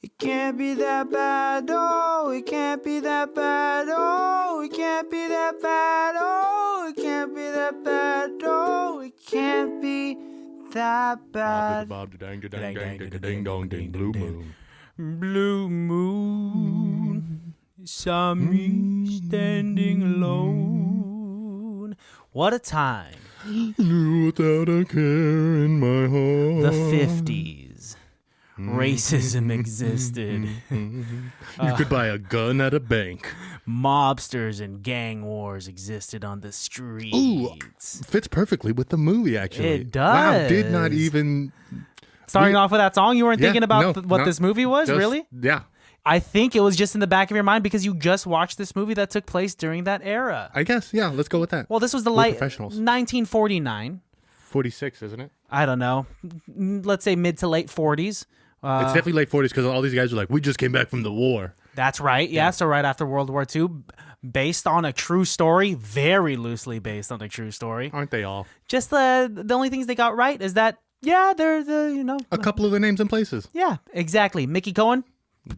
It can't be that bad, oh, it can't be that bad, oh, it can't be that bad, oh, it can't be that bad, oh, it can't be that bad. Ding dong ding blue moon. Blue moon, saw me standing alone. What a time. Without a care in my heart. The 50s. Racism existed. You could buy a gun at a bank. Mobsters and gang wars existed on the streets. Ooh, fits perfectly with the movie, actually. It does. Wow, did not even... Starting off with that song, you weren't thinking about what this movie was, just, really? Yeah. I think it was just in the back of your mind because you just watched this movie that took place during that era. I guess, yeah, let's go with that. Well, this was the We're light professionals. 1949. 46, isn't it? I don't know. Let's say mid to late 40s. It's definitely late 40s because all these guys are like, we just came back from the war. That's right. Yeah. So right after World War II, based on a true story, very loosely based on a true story. Aren't they all? Just the only things they got right is that, yeah, they're a couple of the names and places. Yeah, exactly. Mickey Cohen.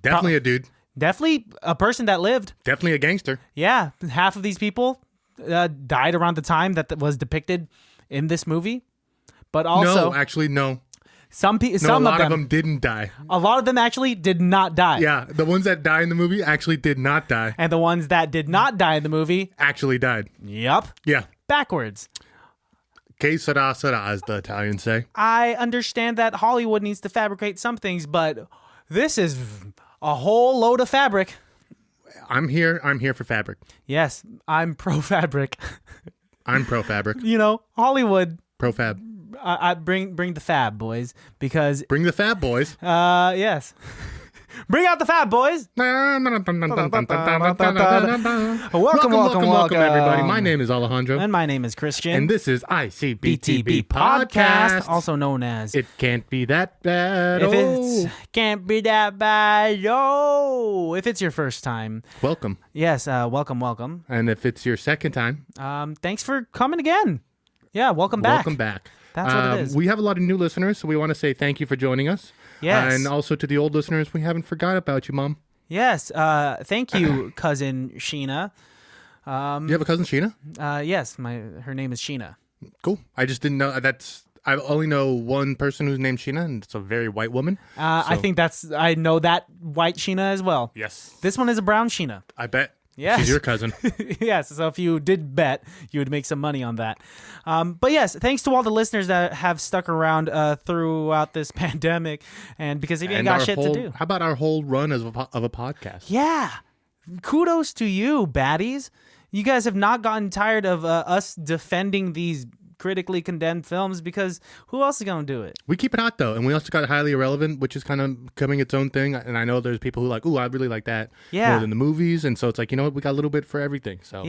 Definitely a dude. Definitely a person that lived. Definitely a gangster. Yeah. Half of these people died around the time that was depicted in this movie. But also... No, actually, no. Some a lot of them didn't die. A lot of them actually did not die. Yeah, the ones that die in the movie actually did not die. And the ones that did not die in the movie... Actually died. Yep. Yeah. Backwards. Que sera, sera, as the Italians say. I understand that Hollywood needs to fabricate some things, but this is a whole load of fabric. I'm here for fabric. Yes, I'm pro-fabric. I'm pro-fabric. You know, Hollywood... Pro-fab. I bring the fab, boys, because... Bring the fab, boys. Yes. Bring out the fab, boys. Welcome, everybody. My name is Alejandro. And my name is Christian. And this is ICBTB BTB Podcast. Also known as... It can't be that bad. If it can't be that bad, if it's your first time. Welcome. Yes, welcome. And if it's your second time. Thanks for coming again. Yeah, welcome back. Welcome back. That's what it is. We have a lot of new listeners, so we want to say thank you for joining us. Yes. And also to the old listeners, we haven't forgot about you, Mom. Yes. Thank you, cousin Sheena. You have a cousin, Sheena? Yes. Her name is Sheena. Cool. I just didn't know. I only know one person who's named Sheena, and it's a very white woman. I think I know that white Sheena as well. Yes. This one is a brown Sheena. I bet. Yes. She's your cousin. Yes. So if you did bet, you would make some money on that. But yes, thanks to all the listeners that have stuck around throughout this pandemic, and because if you ain't got shit to do. How about our whole run of a podcast? Yeah. Kudos to you, baddies. You guys have not gotten tired of us defending these critically condemned films, because who else is going to do it? We keep it hot, though, and we also got Highly Irrelevant, which is kind of becoming its own thing, and I know there's people who are like, ooh, I really like that more than the movies, and so it's like, you know what, we got a little bit for everything, so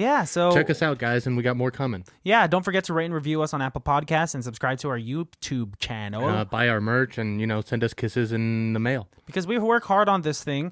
check us out, guys, and we got more coming. Yeah, don't forget to rate and review us on Apple Podcasts and subscribe to our YouTube channel. Buy our merch and, send us kisses in the mail. Because we work hard on this thing,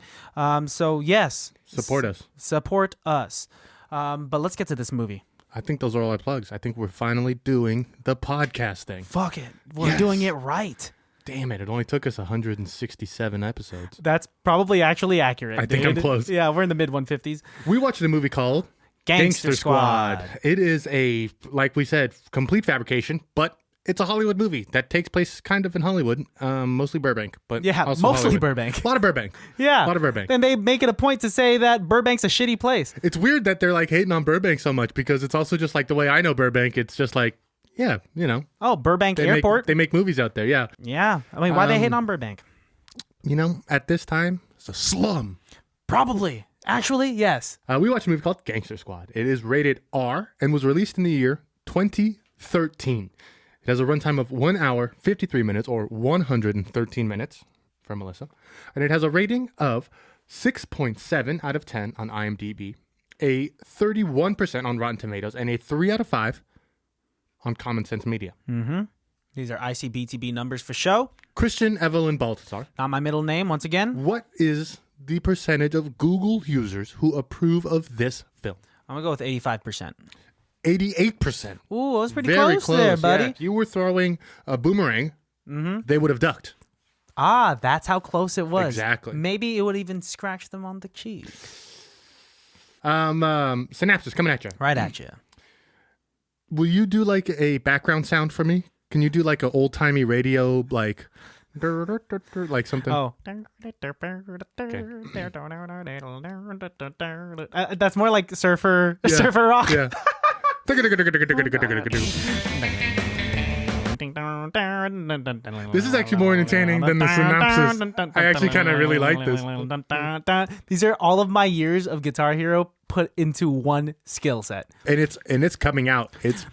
so yes. Support us. Support us. But let's get to this movie. I think those are all our plugs. I think we're finally doing the podcast thing. Fuck it. We're doing it right. Damn it. It only took us 167 episodes. That's probably actually accurate. I think I'm close. Yeah, we're in the mid 150s. We watched a movie called Gangster Squad. It is a, like we said, complete fabrication, but it's a Hollywood movie that takes place kind of in Hollywood, mostly Burbank, but also mostly Hollywood. Burbank. A lot of Burbank. Yeah. A lot of Burbank. And they make it a point to say that Burbank's a shitty place. It's weird that they're like hating on Burbank so much, because it's also just like the way I know Burbank. It's just like, yeah, Oh, Burbank Airport? They make movies out there, yeah. Yeah. I mean, why are they hating on Burbank? At this time, it's a slum. Probably. Actually, yes. We watched a movie called Gangster Squad. It is rated R and was released in the year 2013. It has a runtime of 1 hour, 53 minutes, or 113 minutes for Melissa. And it has a rating of 6.7 out of 10 on IMDb, a 31% on Rotten Tomatoes, and a 3 out of 5 on Common Sense Media. Mm-hmm. These are ICBTB numbers for show. Christian Evelyn Baltazar. Not my middle name, once again. What is the percentage of Google users who approve of this film? I'm going to go with 85%. 88%. Ooh, that was pretty Very close there, buddy. Yeah. If you were throwing a boomerang, they would have ducked. Ah, that's how close it was. Exactly. Maybe it would even scratch them on the cheek. Synapses coming at you. Right at you. Will you do like a background sound for me? Can you do like an old timey radio, like something? Oh. Okay. That's more like surfer Yeah. rock. Yeah. This is actually more entertaining than the synopsis. I actually kind of really like this. These are all of my years of Guitar Hero put into one skill set. And it's coming out. Is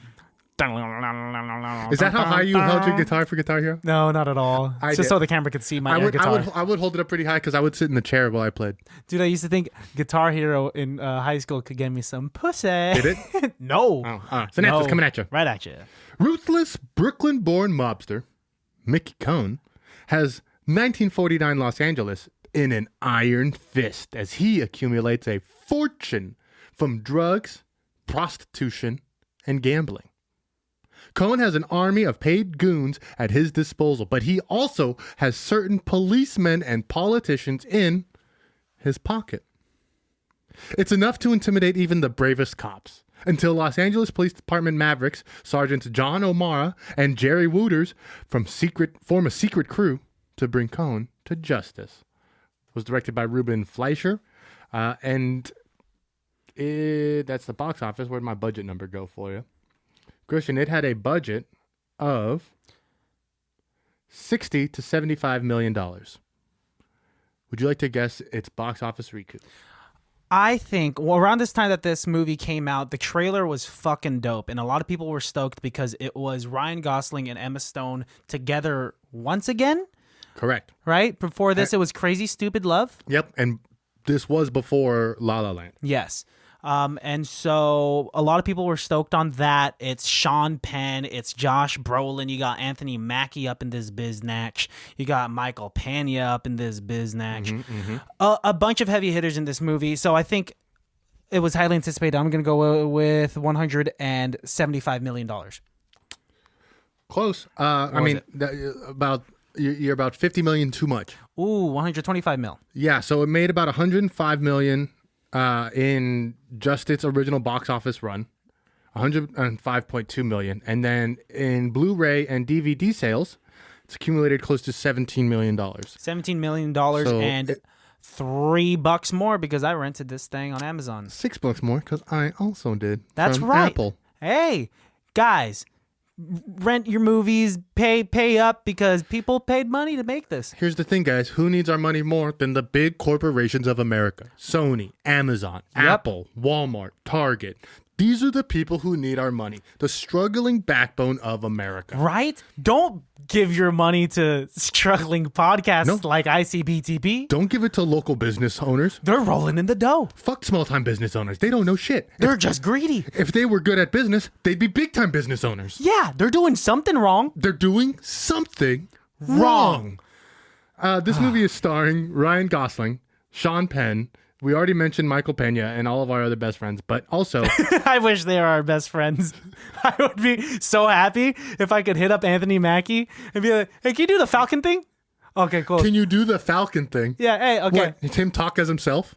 that how high you held your guitar for Guitar Hero? No, not at all. I It's just did. so the camera could see my guitar. I would hold it up pretty high because I would sit in the chair while I played. Dude, I used to think Guitar Hero in high school could get me some pussy. Did it? No. Synapses No. coming at you. Right at you. Ruthless Brooklyn-born mobster Mickey Cohn has 1949 Los Angeles in an iron fist as he accumulates a fortune from drugs, prostitution, and gambling. Cohn has an army of paid goons at his disposal, but he also has certain policemen and politicians in his pocket. It's enough to intimidate even the bravest cops, until Los Angeles Police Department Mavericks, Sergeants John O'Mara and Jerry Wooters form a secret crew to bring Cohn to justice. It was directed by Ruben Fleischer, and that's the box office. Where'd my budget number go for you? Christian, it had a budget of $60 to $75 million. Would you like to guess its box office recoup? I think, well, around this time that this movie came out, the trailer was fucking dope. And a lot of people were stoked because it was Ryan Gosling and Emma Stone together once again. Correct. Right? Before this, it was Crazy Stupid Love. Yep. And this was before La La Land. Yes. And so a lot of people were stoked on that. It's Sean Penn. It's Josh Brolin. You got Anthony Mackie up in this biznatch. You got Michael Peña up in this biznatch. A bunch of heavy hitters in this movie. So I think it was highly anticipated. I'm going to go with $175 million. Close. I mean, you're about 50 million too much. Ooh, 125 mil. Yeah. So it made about 105 million in just its original box office run, 105.2 million, and then in Blu-ray and DVD sales, it's accumulated close to $17 million. $17 million and $3 more because I rented this thing on Amazon. $6 more because I also did. That's from right. Apple. Hey, guys, rent your movies, pay up because people paid money to make this. Here's the thing, guys. Who needs our money more than the big corporations of America? Sony, Amazon, Apple, Walmart, Target. These are the people who need our money. The struggling backbone of America. Right? Don't give your money to struggling podcasts like ICBTB. Don't give it to local business owners. They're rolling in the dough. Fuck small-time business owners. They don't know shit. They're just greedy. If they were good at business, they'd be big-time business owners. Yeah, they're doing something wrong. They're doing something wrong. This movie is starring Ryan Gosling, Sean Penn. We already mentioned Michael Peña and all of our other best friends, but also... I wish they were our best friends. I would be so happy if I could hit up Anthony Mackie and be like, hey, can you do the Falcon thing? Okay, cool. Can you do the Falcon thing? Yeah, hey, okay. What, it's him talk as himself?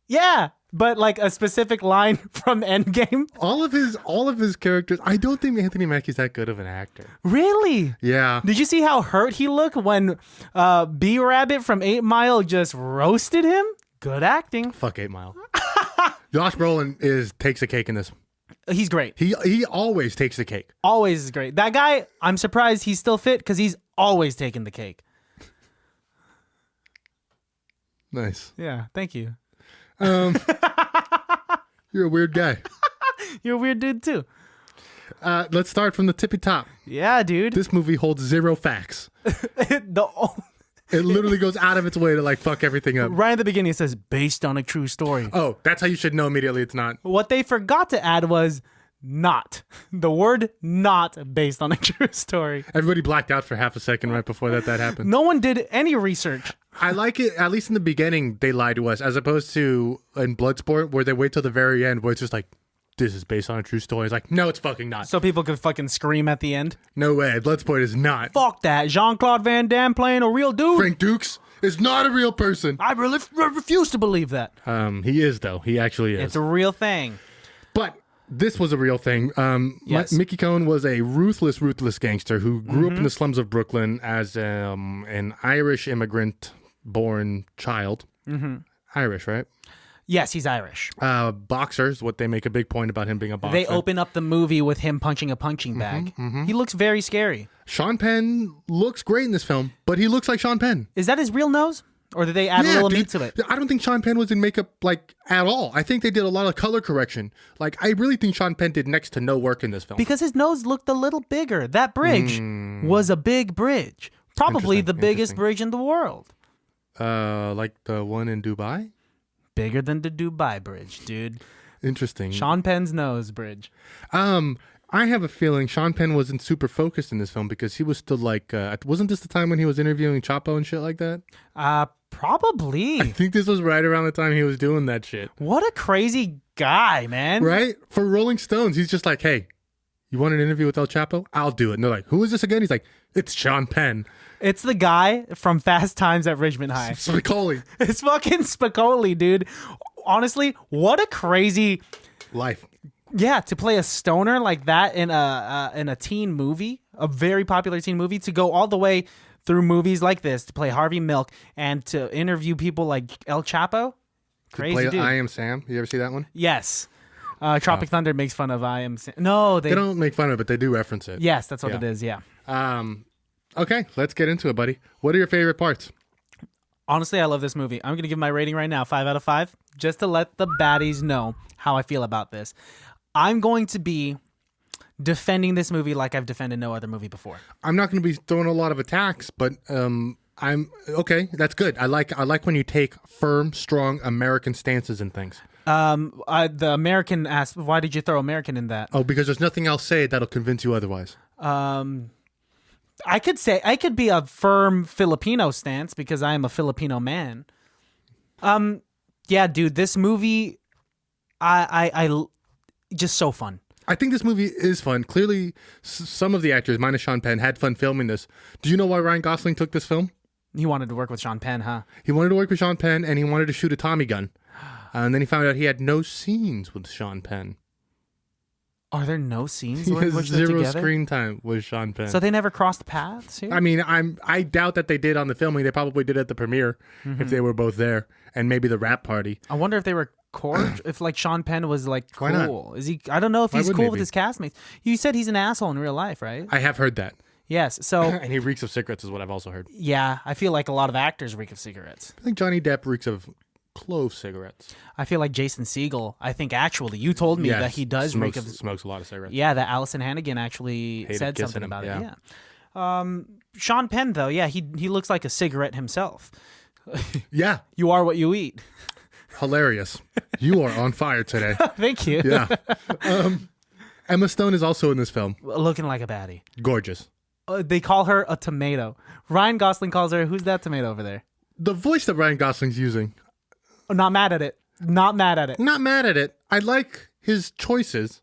Yeah, but like a specific line from Endgame. All of his characters... I don't think Anthony Mackie's that good of an actor. Really? Yeah. Did you see how hurt he looked when B-Rabbit from 8 Mile just roasted him? Good acting. Fuck 8 Mile. Josh Brolin takes the cake in this. He's great. He always takes the cake. Always is great. That guy, I'm surprised he's still fit because he's always taking the cake. Nice. Yeah, thank you. You're a weird guy. You're a weird dude too. Let's start from the tippy top. Yeah, dude. This movie holds zero facts. It literally goes out of its way to like fuck everything up. Right at the beginning, it says based on a true story. Oh, that's how you should know immediately it's not. What they forgot to add was not. The word not based on a true story. Everybody blacked out for half a second right before that happened. No one did any research. I like it, at least in the beginning, they lied to us, as opposed to in Bloodsport, where they wait till the very end, where it's just like, this is based on a true story. It's like, no, it's fucking not. So people could fucking scream at the end. No way. Bloodsport is not. Fuck that. Jean-Claude Van Damme playing a real dude. Frank Dukes is not a real person. I really refuse to believe that. He is, though. He actually is. It's a real thing. But this was a real thing. Yes. Mickey Cohen was a ruthless gangster who grew up in the slums of Brooklyn as an Irish immigrant-born child. Irish, right? Yes, he's Irish. Boxers, what they make a big point about him being a boxer. They open up the movie with him punching a punching bag. He looks very scary. Sean Penn looks great in this film, but he looks like Sean Penn. Is that his real nose? Or did they add a little meat to it? I don't think Sean Penn was in makeup like at all. I think they did a lot of color correction. Like, I really think Sean Penn did next to no work in this film. Because his nose looked a little bigger. That bridge was a big bridge. Probably the biggest bridge in the world. Like the one in Dubai? Bigger than the Dubai Bridge, dude. Interesting. Sean Penn's nose bridge. I have a feeling Sean Penn wasn't super focused in this film because he was still like, wasn't this the time when he was interviewing Chapo and shit like that? Probably. I think this was right around the time he was doing that shit. What a crazy guy, man. Right? For Rolling Stones, he's just like, hey, you want an interview with El Chapo? I'll do it. And they're like, who is this again? He's like, it's Sean Penn. It's the guy from Fast Times at Ridgemont High. Spicoli. It's fucking Spicoli, dude. Honestly, what a crazy life. Yeah, to play a stoner like that in a teen movie, a very popular teen movie, to go all the way through movies like this, to play Harvey Milk, and to interview people like El Chapo. Crazy to play dude. I Am Sam. You ever see that one? Yes. Tropic Thunder makes fun of I Am Sam. No, they don't make fun of it, but they do reference it. Yes, that's what it is, yeah. Okay, let's get into it, buddy. What are your favorite parts? Honestly, I love this movie. I'm going to give my rating right now, 5 out of 5, just to let the baddies know how I feel about this. I'm going to be defending this movie like I've defended no other movie before. I'm not going to be throwing a lot of attacks, but I'm okay. That's good. I like when you take firm, strong American stances in things. The American asked, why did you throw American in that? Oh, because there's nothing else said that'll convince you otherwise. I could be a firm Filipino stance because I am a Filipino man. Yeah, dude, this movie, I just so fun. I think this movie is fun. Clearly, some of the actors, minus Sean Penn, had fun filming this. Do you know why Ryan Gosling took this film? He wanted to work with Sean Penn, huh? He wanted to work with Sean Penn, and he wanted to shoot a Tommy gun. And then he found out he had no scenes with Sean Penn. Are there no scenes? He has zero screen time with Sean Penn. So they never crossed paths here? I mean, I doubt that they did on the filming. They probably did at the premiere if they were both there, and maybe the rap party. I wonder if they were if like Sean Penn was like cool. Why not? Is he? I don't know if he's cool with his castmates. You said he's an asshole in real life, right? I have heard that. Yes. So and he reeks of cigarettes is what I've also heard. Yeah, I feel like a lot of actors reek of cigarettes. I think Johnny Depp reeks of clove cigarettes. I feel like Jason Segel. I think actually you told me that he does smokes a lot of cigarettes. Yeah, that Allison Hannigan actually said something about it. Yeah. Sean Penn though, yeah, he looks like a cigarette himself. Yeah. You are what you eat. Hilarious. You are on fire today. Thank you. Yeah. Emma Stone is also in this film. Looking like a baddie. Gorgeous. They call her a tomato. Ryan Gosling calls her, who's that tomato over there? The voice that Ryan Gosling's using. Not mad at it. Not mad at it. Not mad at it. I like his choices.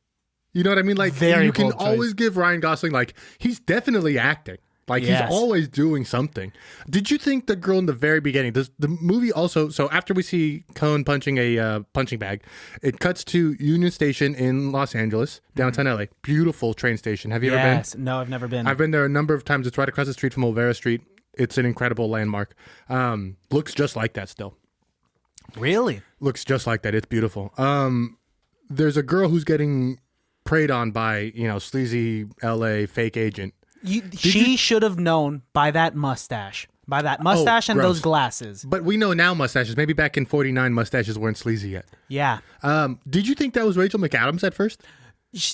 You know what I mean? Like, you can always give Ryan Gosling, like, he's definitely acting. Like, he's always doing something. Did you think the girl in the very beginning, the movie also, so after we see Cohen punching a punching bag, it cuts to Union Station in Los Angeles, downtown LA. Beautiful train station. Have you ever been? Yes. No, I've never been. I've been there a number of times. It's right across the street from Olvera Street. It's an incredible landmark. Looks just like that still. Really? Looks just like that. It's beautiful. There's a girl who's getting preyed on by, sleazy LA fake agent. She should have known by that mustache. By that mustache and those glasses. But we know now mustaches. Maybe back in 49, mustaches weren't sleazy yet. Yeah. Did you think that was Rachel McAdams at first?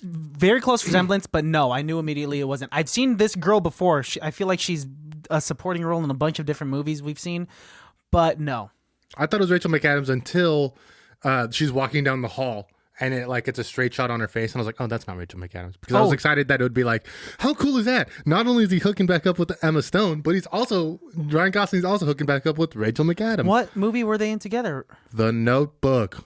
Very close resemblance, but no, I knew immediately it wasn't. I'd seen this girl before. I feel like she's a supporting role in a bunch of different movies we've seen, but no. I thought it was Rachel McAdams until she's walking down the hall. And it's a straight shot on her face. And I was like, oh, that's not Rachel McAdams. Because I was excited that it would be like, how cool is that? Not only is he hooking back up with Emma Stone, but Ryan Gosling's also hooking back up with Rachel McAdams. What movie were they in together? The Notebook.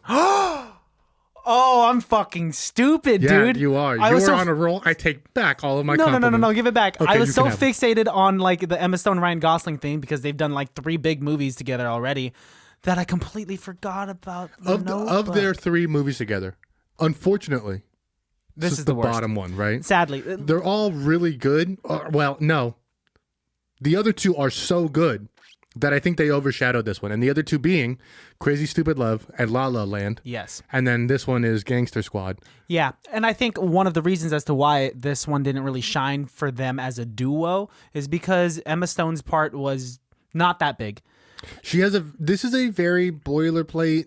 Oh, I'm fucking stupid, dude. you are. I You was were so on a roll. I take back all of my No, compliments. give it back. Okay, I was you so can have it. fixated on like the Emma Stone Ryan Gosling thing because they've done like 3 big movies together already that I completely forgot about Of their 3 movies together. Unfortunately, this is the worst. bottom one, right? Sadly, They're all really good. Well, no. The other 2 are so good that I think they overshadowed this one. And the other 2 being Crazy Stupid Love and La La Land. yes. And then this one is Gangster Squad. Yeah, and I think one of the reasons as to why this one didn't really shine for them as a duo is because Emma Stone's part was not that big. This is a very boilerplate,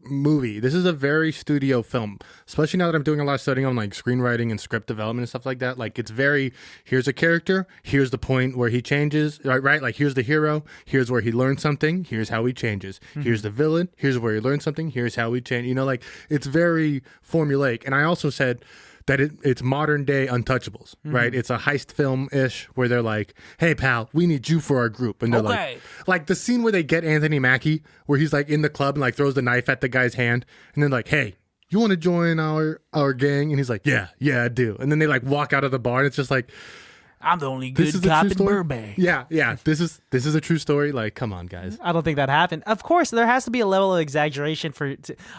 movie. This is a very studio film, especially now that I'm doing a lot of studying on like screenwriting and script development and stuff like that. Like it's very, here's a character, here's the point where he changes, right? Like here's the hero, here's where he learns something, here's how he changes. Here's the villain, here's where he learns something, here's how he change. Like it's very formulaic. And I also said that it's modern day Untouchables, right? It's a heist film-ish where they're like, hey, pal, we need you for our group. And they're like the scene where they get Anthony Mackie, where he's like in the club and like throws the knife at the guy's hand. And then like, hey, you want to join our gang? And he's like, yeah, I do. And then they like walk out of the bar and it's just like, I'm the only good cop in Burbank. Yeah. This is a true story. Like, come on, guys. I don't think that happened. Of course, there has to be a level of exaggeration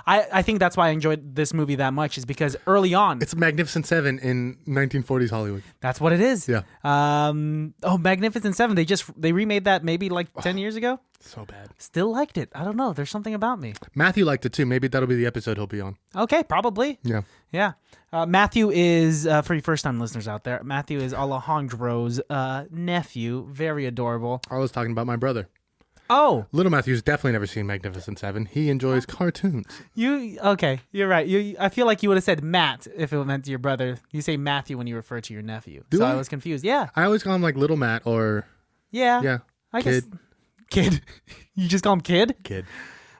I think that's why I enjoyed this movie that much is because early on, It's Magnificent Seven in 1940s Hollywood. that's what it is. Yeah. Magnificent Seven. They remade that maybe like 10 years ago. So bad. Still liked it. I don't know. There's something about me. Matthew liked it too. Maybe that'll be the episode he'll be on. Okay, probably. Yeah. Yeah. Matthew is, for you first-time listeners out there, Matthew is Alejandro's nephew. Very adorable. I was talking about my brother. Oh, Little Matthew's definitely never seen Magnificent Seven. He enjoys cartoons. okay. You're right. I feel like you would have said Matt if it meant to your brother. You say Matthew when you refer to your nephew. Do I I? was confused. Yeah. I always call him like Little Matt or Yeah. I Kid. guess. Kid. You just call him Kid? Kid.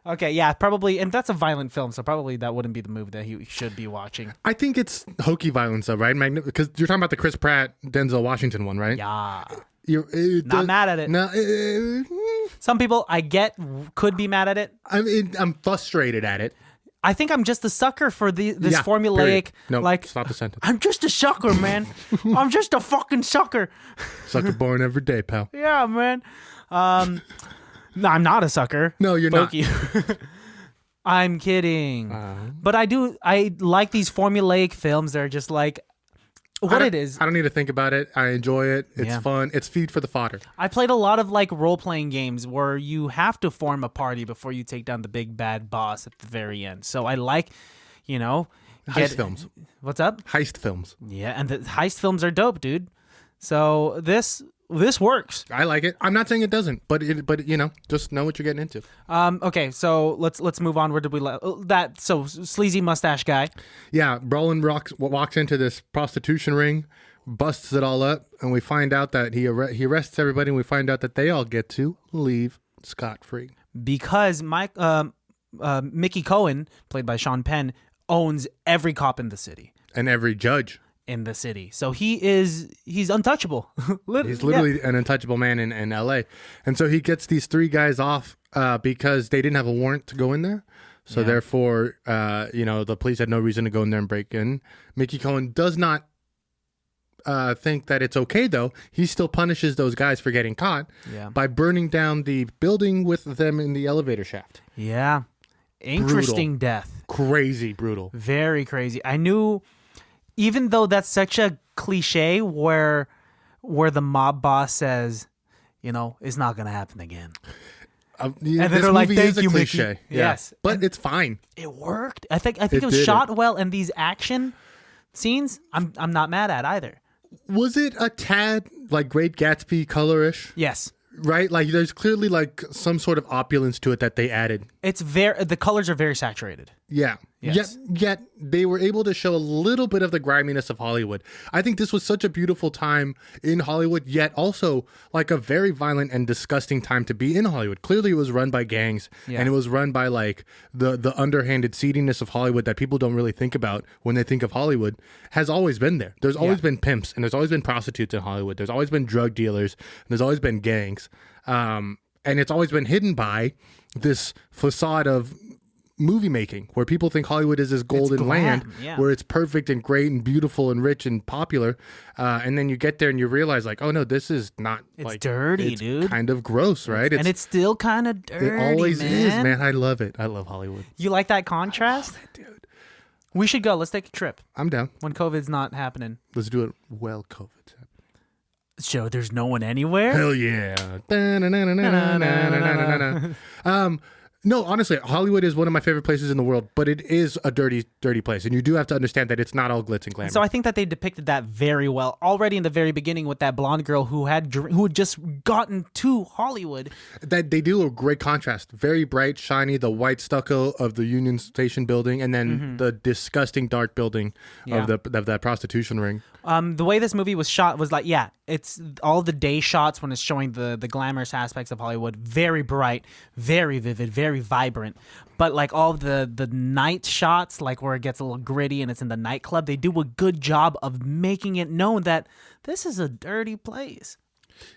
Okay, yeah, probably. And that's a violent film, so probably that wouldn't be the movie that he should be watching. I think it's hokey violence though, right? Because you're talking about the Chris Pratt, Denzel Washington one, right? Yeah. Not mad at it. No, Some people I get could be mad at it. I'm frustrated at it. I think I'm just a sucker for this Yeah, formulaic, period. No, like, stop the sentence. I'm just a sucker, man. I'm just a fucking sucker. Sucker born every day, pal. Yeah, man. No, I'm not a sucker. No, you're Fuck not. you. I'm kidding. But I like these formulaic films that are just like what it is. I don't need to think about it. I enjoy it. It's fun. It's feed for the fodder. I played a lot of like role-playing games where you have to form a party before you take down the big bad boss at the very end. So I like, Heist films. What's up? Heist films. Yeah, and the heist films are dope, dude. So this works. I like it. I'm not saying it doesn't, but just know what you're getting into. Okay, so let's move on. Where did we so sleazy mustache guy? Yeah, Brolin walks into this prostitution ring, busts it all up, and we find out that he arrests everybody, and we find out that they all get to leave scot-free. Because Mickey Cohen, played by Sean Penn, owns every cop in the city. And every judge. In the city. So he's untouchable. He's literally an untouchable man in LA. And so he gets these 3 guys off because they didn't have a warrant to go in there. So therefore, the police had no reason to go in there and break in. Mickey Cohen does not think that it's okay, though. He still punishes those guys for getting caught by burning down the building with them in the elevator shaft. Yeah. Interesting death. Crazy brutal. Very crazy. I knew... Even though that's such a cliche where the mob boss says, it's not going to happen again. And then they're like, thank you, cliche. Mickey. Yeah. Yes. But it's fine. It worked. I think it was shot well, and these action scenes, I'm not mad at either. Was it a tad like Great Gatsby color-ish? Yes. Right? Like there's clearly like some sort of opulence to it that they added. The colors are very saturated. Yeah. Yes. Yet they were able to show a little bit of the griminess of Hollywood. I think this was such a beautiful time in Hollywood, yet also like a very violent and disgusting time to be in Hollywood. Clearly it was run by gangs and it was run by like the underhanded seediness of Hollywood that people don't really think about when they think of Hollywood has always been there. There's always been pimps and there's always been prostitutes in Hollywood. There's always been drug dealers and there's always been gangs. And it's always been hidden by this facade of movie making, where people think Hollywood is this golden land where it's perfect and great and beautiful and rich and popular, and then you get there and you realize like, oh no, this is not. It's dirty, dude. Kind of gross, right? And it's still kind of dirty. It always is, man. I love it. I love Hollywood. You like that contrast? I love it, dude. We should go. Let's take a trip. I'm down. When COVID's not happening. Let's do it while COVID's happening. So there's no one anywhere? Hell yeah. No, honestly, Hollywood is one of my favorite places in the world, but it is a dirty, dirty place. And you do have to understand that it's not all glitz and glamour. So I think that they depicted that very well already in the very beginning with that blonde girl who had just gotten to Hollywood. That they do a great contrast. Very bright, shiny, the white stucco of the Union Station building, and then the disgusting dark building of that prostitution ring. The way this movie was shot was like, it's all the day shots when it's showing the glamorous aspects of Hollywood. Very bright, very vivid, very vibrant. But like all the night shots, like where it gets a little gritty and it's in the nightclub, they do a good job of making it known that this is a dirty place.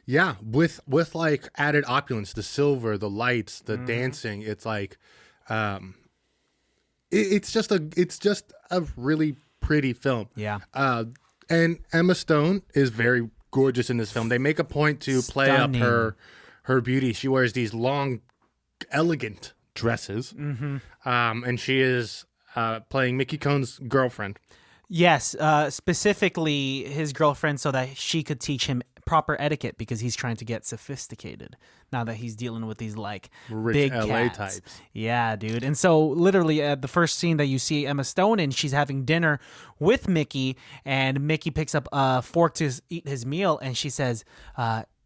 Yeah, with like added opulence, the silver, the lights, the dancing. It's like, it's just a really pretty film. Yeah. And Emma Stone is very gorgeous in this film. They make a point to play up her beauty. She wears these long, elegant dresses, and she is playing Mickey Cohn's girlfriend. Yes, specifically his girlfriend, so that she could teach him proper etiquette because he's trying to get sophisticated now that he's dealing with these like rich big LA cats. types. Yeah, dude. And so literally the first scene that you see Emma Stone in, she's having dinner with Mickey, and Mickey picks up a fork to eat his meal, and she says,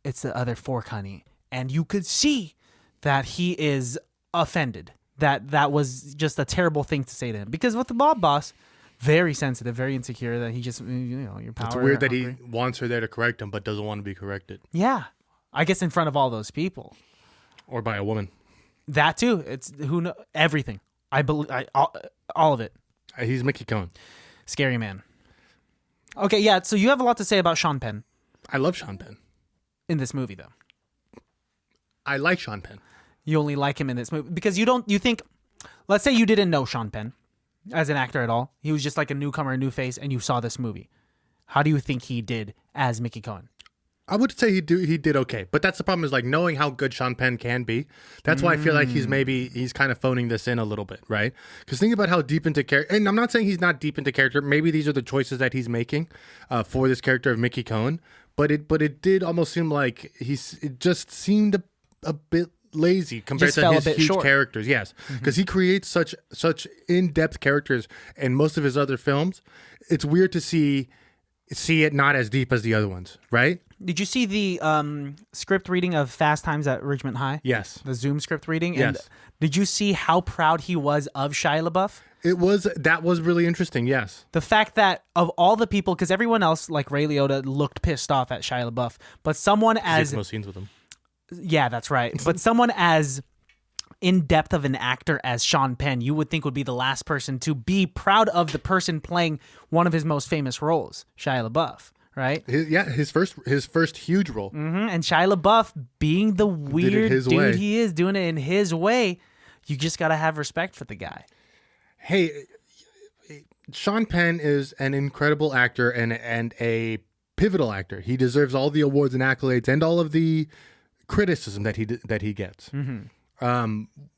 "It's the other fork, honey." And you could see that he is offended. That was just a terrible thing to say to him, because with the mob boss, very sensitive, very insecure, that he just, your power. It's weird that he wants her there to correct him, but doesn't want to be corrected. Yeah. I guess in front of all those people. Or by a woman. That too. It's everything. I believe all of it. He's Mickey Cohen. Scary man. Okay, yeah, so you have a lot to say about Sean Penn. I love Sean Penn. In this movie, though. I like Sean Penn. You only like him in this movie because you think, let's say you didn't know Sean Penn as an actor at all. He was just like a newcomer, a new face, and you saw this movie. How do you think he did as Mickey Cohen? I would say he did okay, but that's the problem, is like knowing how good Sean Penn can be. That's why I feel like he's kind of phoning this in a little bit, right? Because think about how deep into character, and I'm not saying he's not deep into character. Maybe these are the choices that he's making for this character of Mickey Cohen, but it did almost seem like it just seemed a bit lazy compared to his huge characters. Yes, because he creates such in-depth characters in most of his other films. It's weird to see it not as deep as the other ones, right? Did you see the script reading of Fast Times at Ridgemont High? Yes. The Zoom script reading? Yes. And did you see how proud he was of Shia LaBeouf? That was really interesting, yes. The fact that of all the people, because everyone else, like Ray Liotta, looked pissed off at Shia LaBeouf, but someone as... no scenes with him. Yeah, that's right. But someone as in-depth of an actor as Sean Penn, you would think would be the last person to be proud of the person playing one of his most famous roles, Shia LaBeouf. Right? His first huge role. And Shia LaBeouf, being the weird dude he is, doing it in his way, you just got to have respect for the guy. Hey, Sean Penn is an incredible actor and a pivotal actor. He deserves all the awards and accolades and all of the criticism that he gets.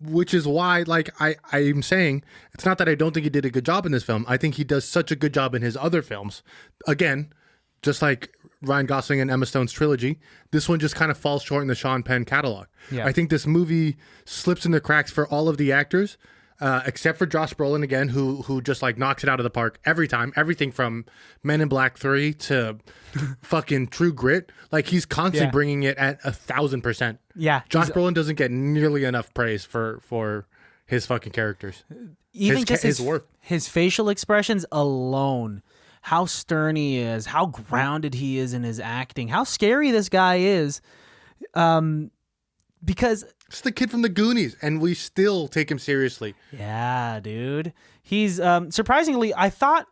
Which is why, like, I'm saying, it's not that I don't think he did a good job in this film. I think he does such a good job in his other films. Again, just like Ryan Gosling and Emma Stone's trilogy, this one just kind of falls short in the Sean Penn catalog. Yeah. I think this movie slips in the cracks for all of the actors, except for Josh Brolin again, who just like knocks it out of the park every time. Everything from Men in Black 3 to fucking True Grit. Like, he's constantly bringing it at 1,000%. Yeah. Josh Brolin doesn't get nearly enough praise for his fucking characters. Even his work. His facial expressions alone, how stern he is, how grounded he is in his acting, how scary this guy is. Because it's the kid from the Goonies, and we still take him seriously. Yeah, dude. He's surprisingly, I thought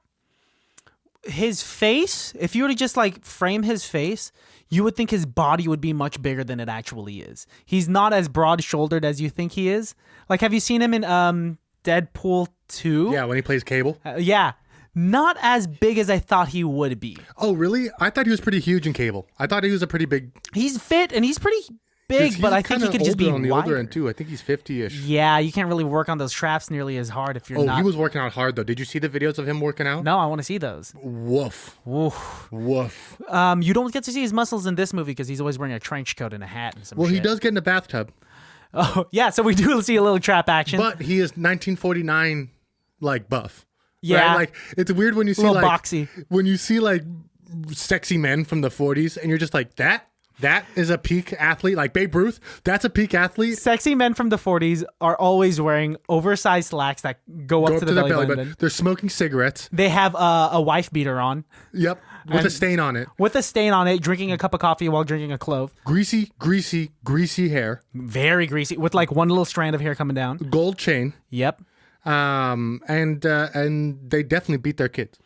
his face, if you were to just like frame his face, you would think his body would be much bigger than it actually is. He's not as broad-shouldered as you think he is. Like, have you seen him in Deadpool 2. Yeah, when he plays Cable. Yeah. Not as big as I thought he would be. Oh, really? I thought he was pretty huge in Cable. I thought he was a pretty big... He's fit and he's pretty big, but I think he could just be on the wider. older end too. I think he's 50-ish. Yeah, you can't really work on those traps nearly as hard if you're not... Oh, he was working out hard, though. Did you see the videos of him working out? No, I want to see those. Woof. Woof. Woof. You don't get to see his muscles in this movie because he's always wearing a trench coat and a hat and some shit. He does get in the bathtub. Oh, yeah, so we do see a little trap action. But he is 1949, like, buff. Yeah. Right? Like, it's weird when you see, little like... boxy. When you see, like, sexy men from the 40s, and you're just like, that is a peak athlete. Like, Babe Ruth, that's a peak athlete. Sexy men from the 40s are always wearing oversized slacks that go up to the belly button. They're smoking cigarettes. They have a wife beater on. Yep. With a stain on it. With a stain on it, drinking a cup of coffee while drinking a clove. Greasy hair. Very greasy, with like one little strand of hair coming down. Gold chain. Yep. And they definitely beat their kids.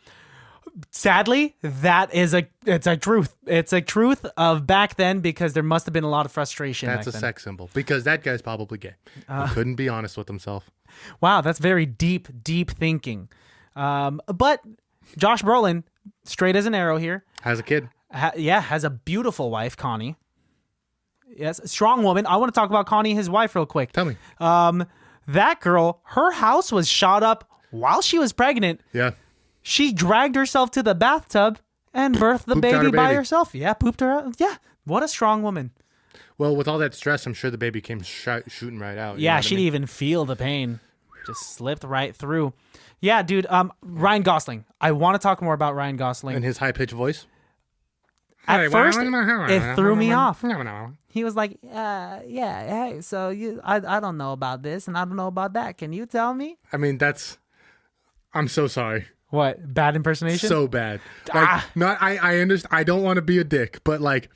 Sadly, it's a truth. It's a truth of back then because there must have been a lot of frustration. That's back a then. sex symbol because that guy's probably gay. He couldn't be honest with himself. Wow, that's very deep thinking. But Josh Brolin, straight as an arrow here. Has a kid. Has a beautiful wife, Connie. Yes, strong woman. I want to talk about Connie, his wife, real quick. Tell me. That girl, her house was shot up while she was pregnant. Yeah. She dragged herself to the bathtub and birthed the baby by herself. Yeah, pooped her out. Yeah, what a strong woman. Well, with all that stress, I'm sure the baby came shooting right out. Yeah, she didn't even feel the pain. Just slipped right through. Yeah, dude. Ryan Gosling. I want to talk more about Ryan Gosling. And his high-pitched voice? At first, it threw me off. He was like, hey, so I don't know about this and I don't know about that. Can you tell me? I mean, I'm so sorry. What? Bad impersonation? So bad. Like, I understand. I don't want to be a dick, but like,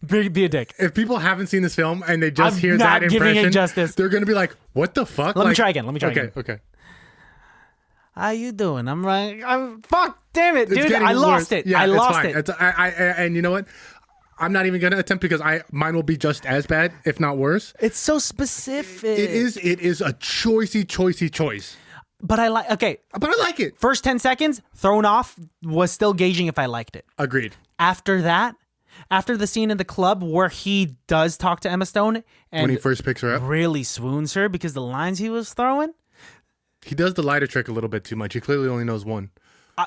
be a dick. if people haven't seen this film and they just I'm hear not that giving impression, it justice. They're going to be like, what the fuck? Let me try again. Okay. How you doing? I'm fuck, damn it, dude. I worse. lost it. Yeah, I lost it's it. fine. And you know what? I'm not even going to attempt because mine will be just as bad, if not worse. It's so specific. It is a choicey choice. But I like it. First 10 seconds, thrown off, was still gauging if I liked it. Agreed. After that, after the scene in the club where he does talk to Emma Stone and when he first picks her up, really swoons her because the lines he was throwing. He does the lighter trick a little bit too much. He clearly only knows one.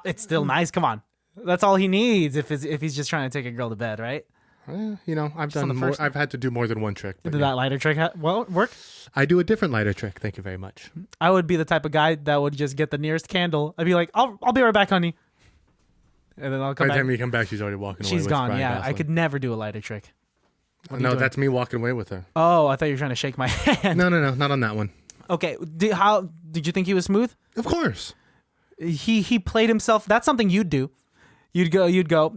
It's still nice. Come on. That's all he needs if he's just trying to take a girl to bed, right? I've done more. I've had to do more than one trick. Did that lighter trick work? I do a different lighter trick. Thank you very much. I would be the type of guy that would just get the nearest candle. I'd be like, I'll be right back, honey. And then I'll come back. By the time you come back, she's already walking away. She's gone. Ryan Yeah, Gosling. I could never do a lighter trick. No, that's me walking away with her. Oh, I thought you were trying to shake my hand. No, not on that one. Okay, how did you think he was smooth? Of course. He played himself. That's something you'd do. You'd go.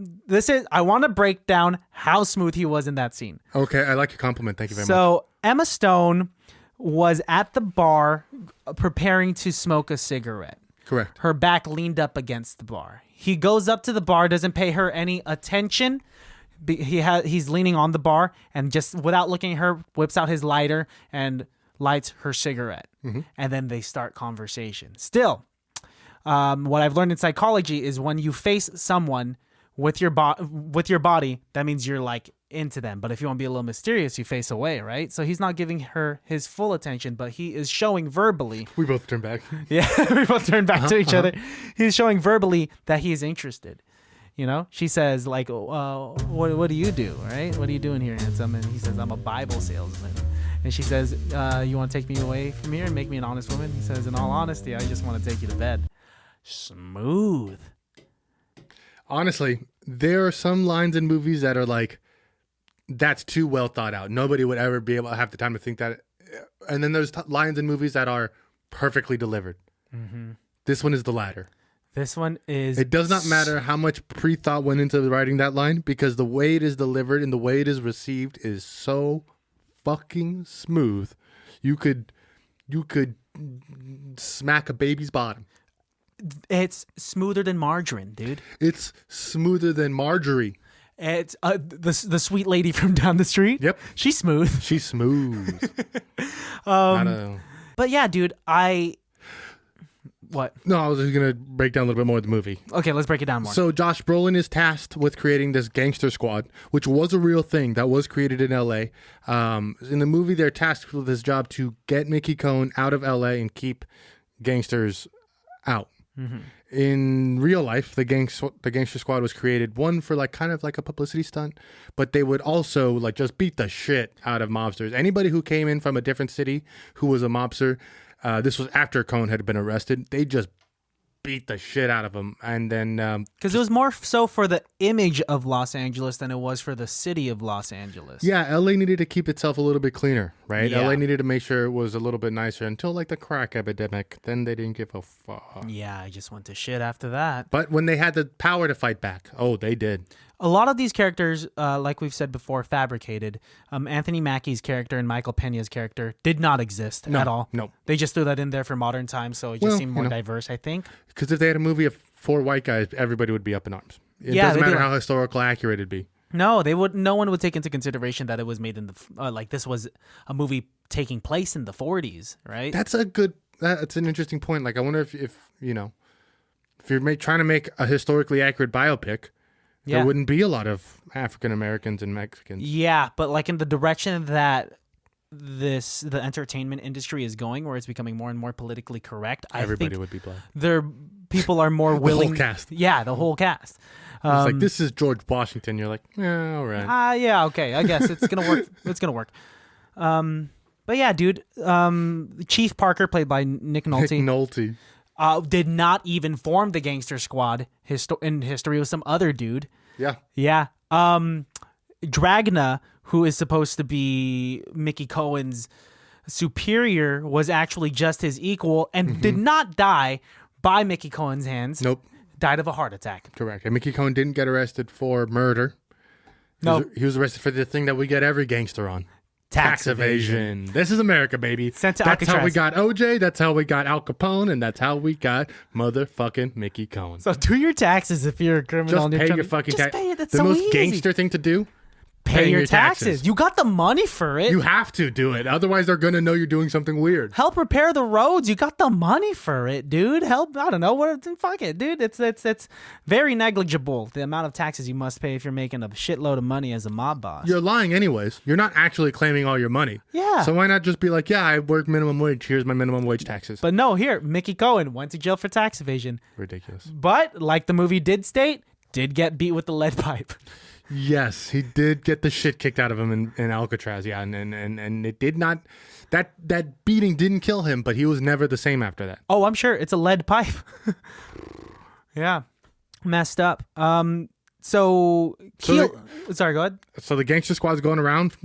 I want to break down how smooth he was in that scene. Okay, I like your compliment. Thank you very much. So Emma Stone was at the bar preparing to smoke a cigarette. Correct. Her back leaned up against the bar. He goes up to the bar, doesn't pay her any attention. He's leaning on the bar and just without looking at her, whips out his lighter and lights her cigarette. Mm-hmm. And then they start conversation. Still, what I've learned in psychology is when you face someone with your body, that means you're like into them. But if you want to be a little mysterious, you face away, right? So he's not giving her his full attention, but he is showing verbally. We both turn back. Yeah, we both turn back to each other. He's showing verbally that he is interested. You know, she says like, what do you do, right? What are you doing here, handsome? And he says, I'm a Bible salesman. And she says, you want to take me away from here and make me an honest woman? He says, in all honesty, I just want to take you to bed. Smooth. Honestly, there are some lines in movies that are like, that's too well thought out. Nobody would ever be able to have the time to think that. And then there's lines in movies that are perfectly delivered. Mm-hmm. This one is the latter. This one is... It does not matter how much pre-thought went into writing that line because the way it is delivered and the way it is received is so fucking smooth. You could smack a baby's bottom. It's smoother than margarine, dude. It's smoother than Marjorie. It's the sweet lady from down the street. Yep. She's smooth. She's smooth. But yeah, dude, What? No, I was just going to break down a little bit more of the movie. Okay, let's break it down more. So Josh Brolin is tasked with creating this Gangster Squad, which was a real thing that was created in L.A. In the movie, they're tasked with this job to get Mickey Cohen out of L.A. and keep gangsters out. Mm-hmm. In real life, the Gangster Squad was created, one for like kind of like a publicity stunt, but they would also like just beat the shit out of mobsters. Anybody who came in from a different city who was a mobster, this was after Cohen had been arrested, they just beat the shit out of him. And then because it was more so for the image of Los Angeles than it was for the city of Los Angeles. Yeah, LA needed to keep itself a little bit cleaner, right? Yeah. LA needed to make sure it was a little bit nicer until like the crack epidemic. Then they didn't give a fuck. Yeah, I just went to shit after that. But when they had the power to fight back, oh, they did. A lot of these characters, like we've said before, fabricated. Anthony Mackie's character and Michael Peña's character did not exist at all. No. They just threw that in there for modern times, so it just seemed more diverse, I think. Because if they had a movie of 4 white guys, everybody would be up in arms. It Yeah, doesn't they matter do. how historical accurate it'd be. No, they would. No one would take into consideration that it was made in the like this was a movie taking place in the 40s, right? That's an interesting point. Like, I wonder if you know, if you're trying to make a historically accurate biopic, there wouldn't be a lot of African Americans and Mexicans. Yeah, but like in the direction that the entertainment industry is going, where it's becoming more and more politically correct, Everybody I think would be black. people are more willing. The whole cast. Yeah, the whole cast. It's like, this is George Washington. You're like, yeah, all right. Yeah, okay. I guess it's gonna work. It's gonna work. But yeah, dude. Chief Parker, played by Nick Nolte, Nick Nolte. did not even form the Gangster Squad. In history, was some other dude. Yeah. Yeah. Dragna, who is supposed to be Mickey Cohen's superior, was actually just his equal and did not die by Mickey Cohen's hands. Nope. Died of a heart attack. Correct. And Mickey Cohen didn't get arrested for murder. No. He was arrested for the thing that we get every gangster on. Tax evasion. This is America, baby. Sent to That's Alcatraz. how we got OJ. That's how we got Al Capone. And that's how we got motherfucking Mickey Cohen. So do your taxes if you're a criminal. Just pay your fucking taxes. Just pay it. That's the so most easy. gangster thing to do. Pay your taxes. You got the money for it. You have to do it. Otherwise, they're going to know you're doing something weird. Help repair the roads. You got the money for it, dude. Help. I don't know. Fuck it, dude. It's very negligible, the amount of taxes you must pay if you're making a shitload of money as a mob boss. You're lying anyways. You're not actually claiming all your money. Yeah. So why not just be like, yeah, I work minimum wage. Here's my minimum wage taxes. But no, here, Mickey Cohen went to jail for tax evasion. Ridiculous. But, like the movie did state, did get beat with the lead pipe. Yes, he did get the shit kicked out of him in Alcatraz, yeah, and it did not, that beating didn't kill him, but he was never the same after that. Oh, I'm sure. It's a lead pipe. Yeah. Messed up. Sorry, go ahead. So the Gangster Squad's going around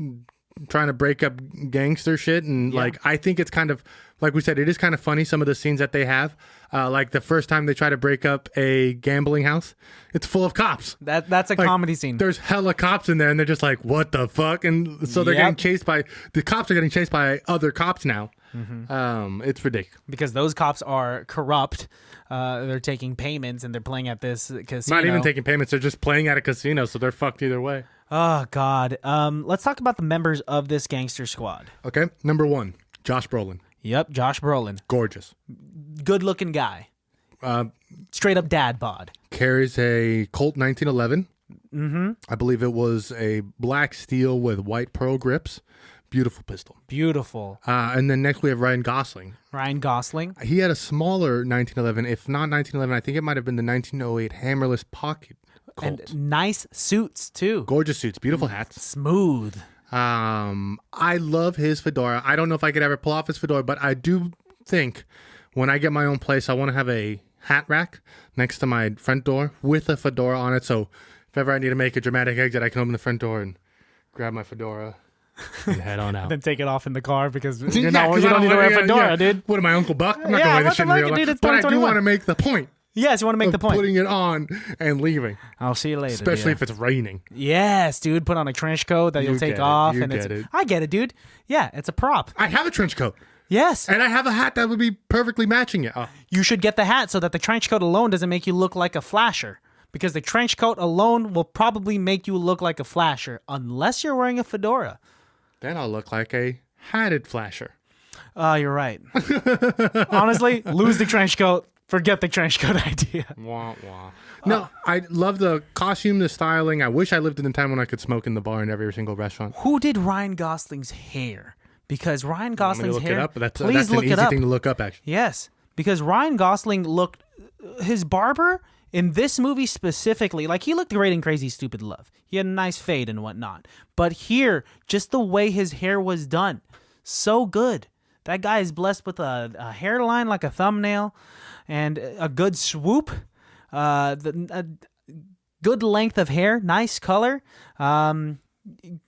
trying to break up gangster shit, and like, I think it's kind of, like we said, it is kind of funny, some of the scenes that they have. Like the first time they try to break up a gambling house, it's full of cops. That's a comedy scene. There's hella cops in there, and they're just like, what the fuck? And so they're getting chased by, the cops are getting chased by other cops now. Mm-hmm. It's ridiculous. Because those cops are corrupt. They're taking payments, and they're playing at this casino. Not even taking payments, they're just playing at a casino, so they're fucked either way. Oh, God. Let's talk about the members of this Gangster Squad. Okay, number 1, Josh Brolin. Yep, Josh Brolin. Gorgeous. Good-looking guy. Straight up dad bod. Carries a Colt 1911. Mm-hmm. I believe it was a black steel with white pearl grips. Beautiful pistol. Beautiful. And then next we have Ryan Gosling. Ryan Gosling. He had a smaller 1911. If not 1911, I think it might have been the 1908 hammerless pocket Colt. And nice suits, too. Gorgeous suits. Beautiful hats. Smooth. I love his fedora. I don't know if I could ever pull off his fedora, but I do think when I get my own place, I want to have a hat rack next to my front door with a fedora on it. So if ever I need to make a dramatic exit, I can open the front door and grab my fedora and head on out. Then take it off in the car because you don't need to wear a fedora, dude. What am I, Uncle Buck? I'm not going to wear this shit in real life. But I do want to make the point. Yes, you want to make the point. Putting it on and leaving. I'll see you later. Especially if it's raining. Yes, dude. Put on a trench coat that you'll take off. I get it, dude. Yeah, it's a prop. I have a trench coat. Yes. And I have a hat that would be perfectly matching it. You should get the hat so that the trench coat alone doesn't make you look like a flasher. Because the trench coat alone will probably make you look like a flasher unless you're wearing a fedora. Then I'll look like a hatted flasher. You're right. Honestly, lose the trench coat. Forget the trench coat idea. Wah, wah. No, I love the costume, the styling. I wish I lived in the time when I could smoke in the bar in every single restaurant. Who did Ryan Gosling's hair? Because Ryan Gosling's look hair. it up. That's please an look easy it up. thing to look up, actually. Yes, because Ryan Gosling looked, his barber in this movie specifically, like he looked great in Crazy Stupid Love. He had a nice fade and whatnot. But here, just the way his hair was done, so good. That guy is blessed with a hairline like a thumbnail and a good swoop, a good length of hair, nice color.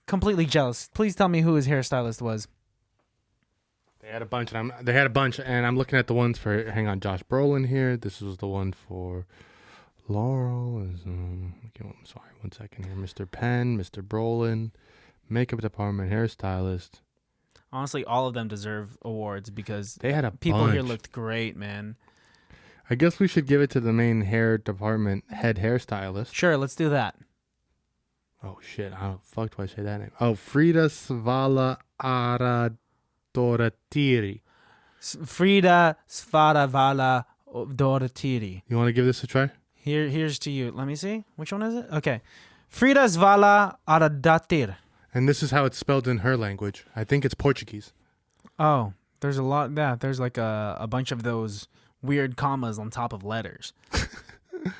Completely jealous. Please tell me who his hairstylist was. They had a bunch, and I'm looking at the ones for. Hang on, Josh Brolin here. This was the one for Laurel. I'm sorry, 1 second here. Mr. Penn, Mr. Brolin, makeup department, hairstylist. Honestly, all of them deserve awards because they had a people bunch. Here looked great, man. I guess we should give it to the main hair department head hairstylist. Sure, let's do that. Oh shit! How the fuck do I say that name? Oh, Frida Svala Doratiri. Frida Svaravala Doratiri. You want to give this a try? Here's to you. Let me see. Which one is it? Okay. Frida Svala Aradatir. And this is how it's spelled in her language. I think it's Portuguese. Oh, there's a lot. Yeah, there's like a bunch of those weird commas on top of letters.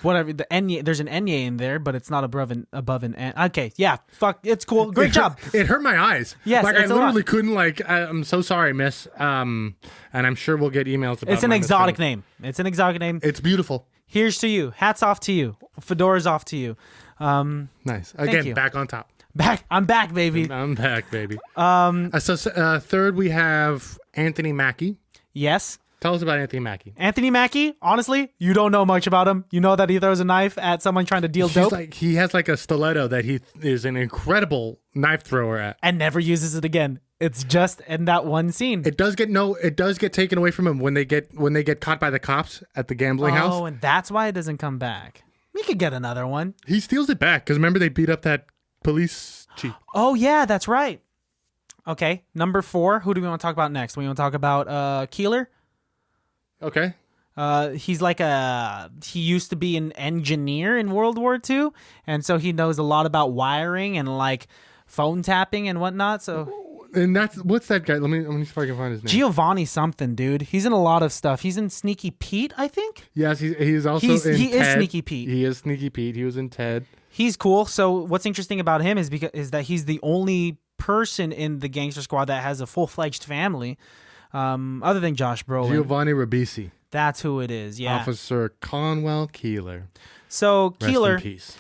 Whatever. The Enye, there's an Enye in there, but it's not above an N. Okay, yeah, fuck, it's cool. Great job. It hurt my eyes. Yes, like I literally couldn't. Like, I'm so sorry, miss. And I'm sure we'll get emails about. It's an exotic name. It's an exotic name. It's beautiful. Here's to you. Hats off to you. Fedoras off to you. Nice. Again, back on top. I'm back, baby. I'm back, baby. Third we have Anthony Mackie. Yes. Tell us about Anthony Mackie. Anthony Mackie, honestly, you don't know much about him. You know that he throws a knife at someone trying to deal dope. He has like a stiletto that he is an incredible knife thrower at. And never uses it again. It's just in that one scene. It does get taken away from him when they get caught by the cops at the gambling house. Oh, and that's why it doesn't come back. We could get another one. He steals it back because remember they beat up that police chief. Oh yeah, that's right. Okay, number 4. Who do we want to talk about next? We want to talk about Keeler. Okay. He's like he used to be an engineer in World War II, and so he knows a lot about wiring and like phone tapping and whatnot. So, and what's that guy? Let me see if I can find his name. Giovanni something, dude. He's in a lot of stuff. He's in Sneaky Pete, I think. Yes, he's also in Ted. He is Sneaky Pete. He is Sneaky Pete. He was in Ted. He's cool. So what's interesting about him is that he's the only person in the Gangster Squad that has a full-fledged family, other than Josh Brolin. Giovanni Ribisi. That's who it is. Yeah, Officer Conwell Keeler. So Keeler. Rest in peace.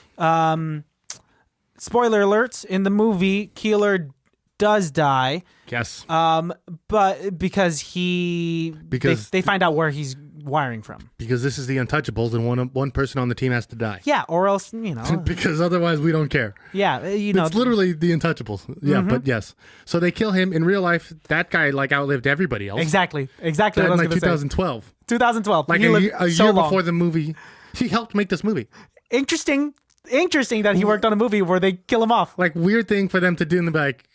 Spoiler alerts: in the movie, Keeler does die. Yes. But because they find out where he's wiring from. Because this is the Untouchables, and one person on the team has to die. Yeah, or else because otherwise we don't care. Yeah, it's literally the Untouchables. Yeah, but yes. So they kill him in real life. That guy outlived everybody else. Exactly. That what I in was like going to say. 2012. 2012. Like a year before the movie. He helped make this movie. Interesting that he worked on a movie where they kill him off. Like weird thing for them to do in the back,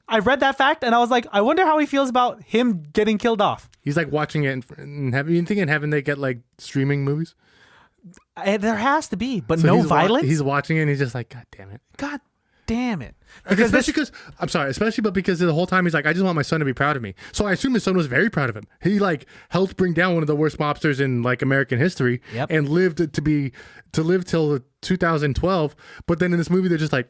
I read that fact and I was like, I wonder how he feels about him getting killed off. He's like watching it in heaven. You think in heaven they get like streaming movies? There has to be, but so no violence. He's watching it and he's just like, God damn it. God damn it. Especially because the whole time he's like, I just want my son to be proud of me. So I assume his son was very proud of him. He like helped bring down one of the worst mobsters in like American history and lived to live till 2012. But then in this movie, they're just like,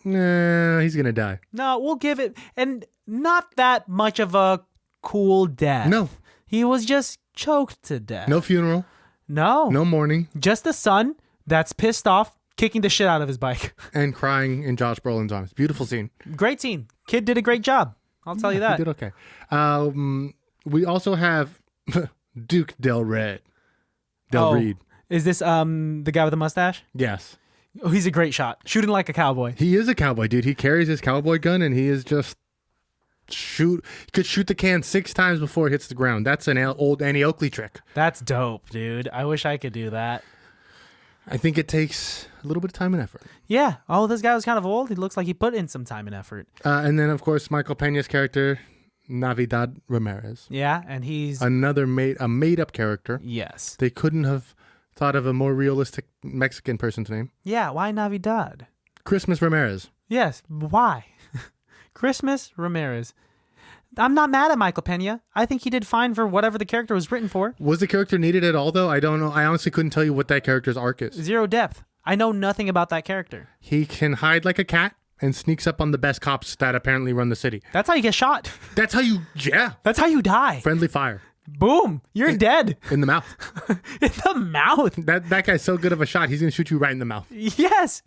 nah, he's going to die. No, we'll give it. And not that much of a cool death. No. He was just choked to death. No funeral. No. No mourning. Just a son that's pissed off, kicking the shit out of his bike. And crying in Josh Brolin's arms. Beautiful scene. Great scene. Kid did a great job. I'll tell you that. He did okay. We also have Duke Del Reed. Is this the guy with the mustache? Yes. Oh, he's a great shot. Shooting like a cowboy. He is a cowboy, dude. He carries his cowboy gun and he is just he could shoot the can 6 times before it hits the ground. That's an old Annie Oakley trick. That's dope, dude. I wish I could do that. I think it takes a little bit of time and effort. Yeah. Oh, this guy was kind of old. He looks like he put in some time and effort. And then, of course, Michael Peña's character, Navidad Ramirez. Yeah, and he's... a made-up character. Yes. They couldn't have thought of a more realistic Mexican person's name. Yeah, why Navidad? Christmas Ramirez. Yes, why? Christmas Ramirez. I'm not mad at Michael Peña. I think he did fine for whatever the character was written for. Was the character needed at all, though? I don't know. I honestly couldn't tell you what that character's arc is. Zero depth. I know nothing about that character. He can hide like a cat and sneaks up on the best cops that apparently run the city. That's how you get shot. That's how you, That's how you die. friendly fire. Boom. You're dead. In the mouth. In the mouth. That guy's so good of a shot, he's going to shoot you right in the mouth. Yes.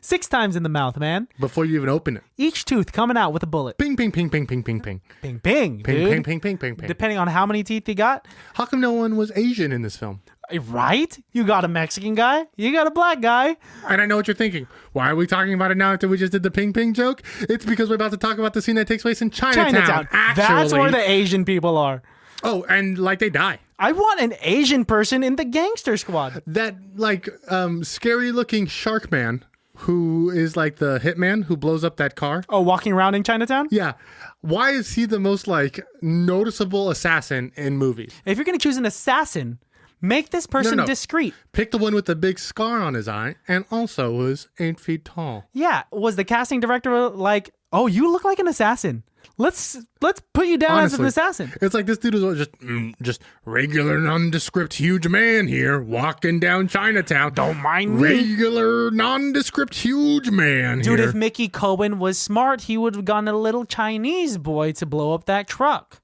6 times in the mouth, man. Before you even open it. Each tooth coming out with a bullet. Ping, ping, ping, ping, ping, ping, ping. Ping, ping, Ping, dude. ping, ping, ping, ping, ping. Depending on how many teeth he got. How come no one was Asian in this film? Right? You got a Mexican guy. You got a black guy. And I know what you're thinking. Why are we talking about it now after we just did the ping ping joke? It's because we're about to talk about the scene that takes place in Chinatown. Actually. That's where the Asian people are. Oh, and like they die. I want an Asian person in the Gangster Squad. That like scary looking shark man who is like the hitman who blows up that car. Oh, walking around in Chinatown? Yeah. Why is he the most like noticeable assassin in movies? If you're going to choose an assassin, make this person discreet. Pick the one with the big scar on his eye and also was 8 feet tall. Yeah. Was the casting director like, oh, you look like an assassin. Let's put you down as an assassin. It's like this dude is just regular nondescript huge man here walking down Chinatown. Don't mind me. Regular nondescript huge man Dude, here. if Mickey Cohen was smart, he would have gotten a little Chinese boy to blow up that truck.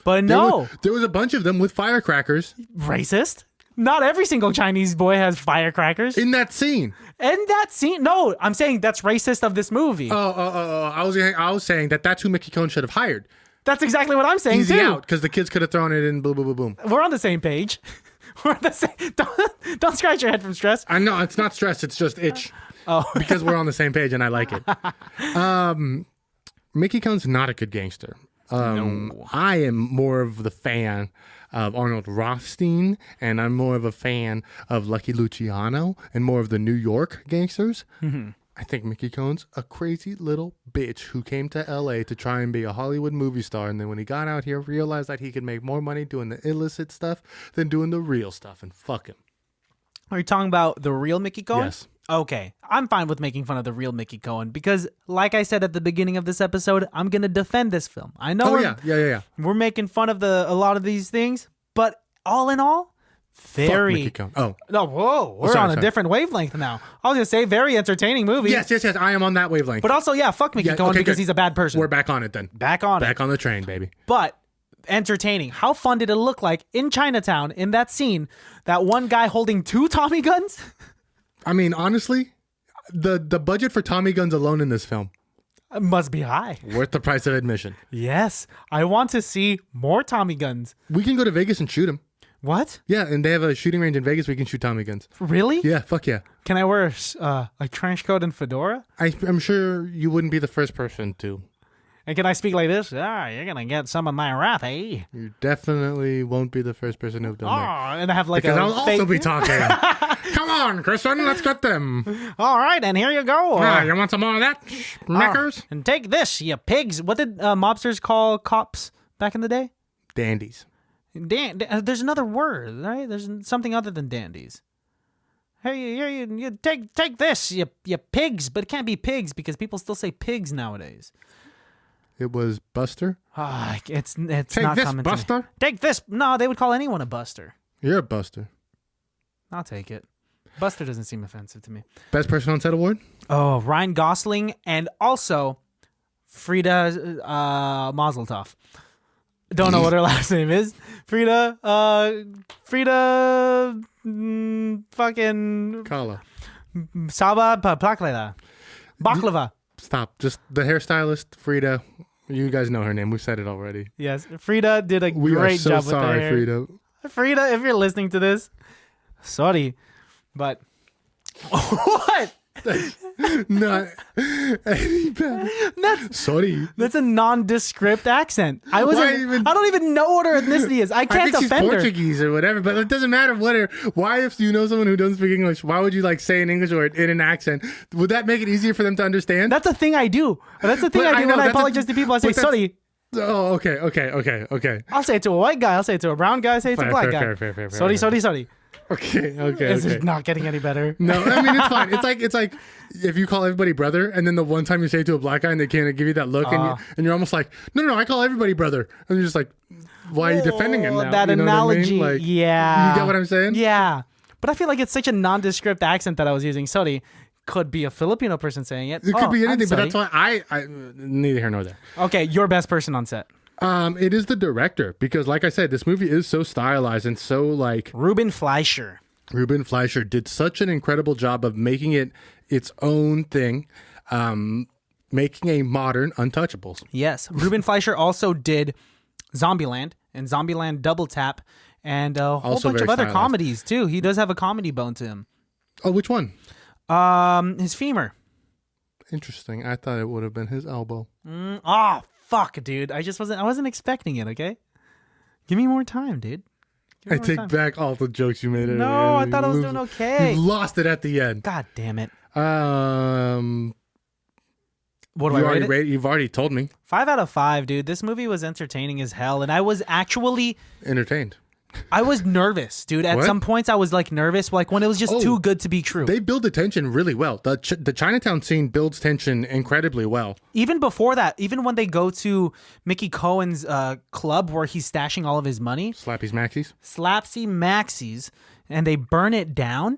But no. There was a bunch of them with firecrackers. Racist? Not every single Chinese boy has firecrackers. In that scene. No, I'm saying that's racist of this movie. I was saying that's who Mickey Cohen should have hired. That's exactly what I'm saying Easy too. out, because the kids could have thrown it in boom, boom, boom, boom. We're on the same page. We're on the same. Don't scratch your head from stress. I know, it's not stress, it's just itch. Oh. Because we're on the same page and I like it. Mickey Cohen's not a good gangster. No. I am more of the fan of Arnold Rothstein, and I'm more of a fan of Lucky Luciano and more of the New York gangsters. Mm-hmm. I think Mickey Cohen's a crazy little bitch who came to LA to try and be a Hollywood movie star, and then when he got out here, realized that he could make more money doing the illicit stuff than doing the real stuff, and fuck him. Are you talking about the real Mickey Cohen? Yes. Okay, I'm fine with making fun of the real Mickey Cohen because, like I said at the beginning of this episode, I'm gonna defend this film. I know. We're making fun of a lot of these things, but all in all, very. Fuck Mickey Cohen. Oh no! Whoa, we're on a different wavelength now. I was gonna say very entertaining movie. Yes. I am on that wavelength. But also, fuck Mickey Cohen because he's a bad person. We're back on it then. Back on the train, baby. But entertaining. How fun did it look like in Chinatown in that scene? That one guy holding 2 Tommy guns. I mean, honestly, the budget for Tommy guns alone in this film must be high. Worth the price of admission. Yes. I want to see more Tommy guns. We can go to Vegas and shoot them. What? Yeah, and they have a shooting range in Vegas where you can shoot Tommy guns. Really? Yeah, fuck yeah. Can I wear a trench coat and fedora? I'm sure you wouldn't be the first person to. And can I speak like this? You're going to get some of my wrath, eh? You definitely won't be the first person who've done that. And I have like because I'll also be talking. Come on, Kristen, let's get them. All right, and here you go. You want some more of that, knickers? And take this, you pigs. What did mobsters call cops back in the day? Dandies. There's another word, right? There's something other than dandies. Hey, you take this, you pigs. But it can't be pigs because people still say pigs nowadays. It was Buster. It's Take not this, coming Buster. to me. Take this. No, they would call anyone a buster. You're a Buster. I'll take it. Buster doesn't seem offensive to me. Best person on set award? Oh, Ryan Gosling and also Frida Mazel Tov. Don't know what her last name is. Frida fucking Kala. Saba Baklava. Stop. Just the hairstylist, Frida. You guys know her name. We've said it already. Yes. Frida did a great job with her hair. Frida. Frida, if you're listening to this, sorry. But what? Not any better. Sorry. That's a nondescript accent. I don't even know what her ethnicity is. I can't think defend she's her. Portuguese or whatever, but it doesn't matter why if you know someone who doesn't speak English, why would you like say an English word in an accent? Would that make it easier for them to understand? That's a thing I do. That's the thing I do when I apologize to people. I say sorry. Oh, okay. I'll say it to a white guy. I'll say it to a brown guy. I'll say it to a black guy. Fair. Sorry. Okay. Is it not getting any better? No, I mean it's fine. It's like if you call everybody brother, and then the one time you say it to a black guy and they can't give you that look, and you're almost like, no, I call everybody brother, and you're just like, why are you defending him now? That you know analogy, what I mean? Like, yeah. You get what I'm saying? Yeah, but I feel like it's such a nondescript accent that I was using. Sorry, could be a Filipino person saying it. It could be I'm anything, but sorry. that's why I neither here nor there. Okay, your best person on set. It is the director, because like I said, this movie is so stylized and so like Ruben Fleischer. Ruben Fleischer did such an incredible job of making it its own thing, making a modern Untouchables. Yes, Ruben Fleischer also did Zombieland and Zombieland Double Tap and a whole Also bunch of very other stylized. comedies too. He does have a comedy bone to him. Oh, which one? His femur. Interesting. I thought it would have been his elbow. Oh fuck, dude! I wasn't expecting it. Okay, give me more time, dude. Give me I more take time. back all the jokes you made. No, I thought I was doing okay. You lost it at the end. God damn it! What do I rate it? You've already told me. 5 out of 5, dude. This movie was entertaining as hell, and I was actually Entertained. I was nervous, dude. At What? some points, I was like nervous, like when it was just too good to be true. They build the tension really well. The Chinatown scene builds tension incredibly well. Even before that, even when they go to Mickey Cohen's club where he's stashing all of his money, Slappy's Maxie's. Slapsy Maxie's, and they burn it down,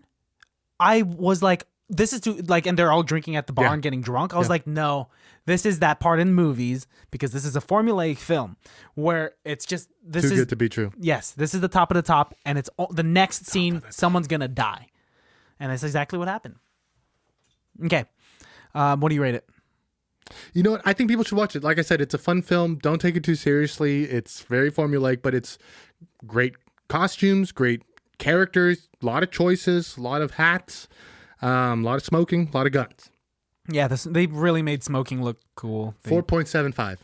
I was like, this is too, like, and they're all drinking at the bar Yeah. and getting drunk. I was like, no, this is that part in movies, because this is a formulaic film where it's just, this Too is good to be true. Yes, this is the top of the top, and it's the next scene, someone's gonna die, and that's exactly what happened. Okay, what do you rate it? You know what? I think people should watch it. Like I said, it's a fun film. Don't take it too seriously. It's very formulaic, but it's great costumes, great characters, a lot of choices, a lot of hats, a lot of smoking, a lot of guns. Yeah, they really made smoking look cool. 4.75.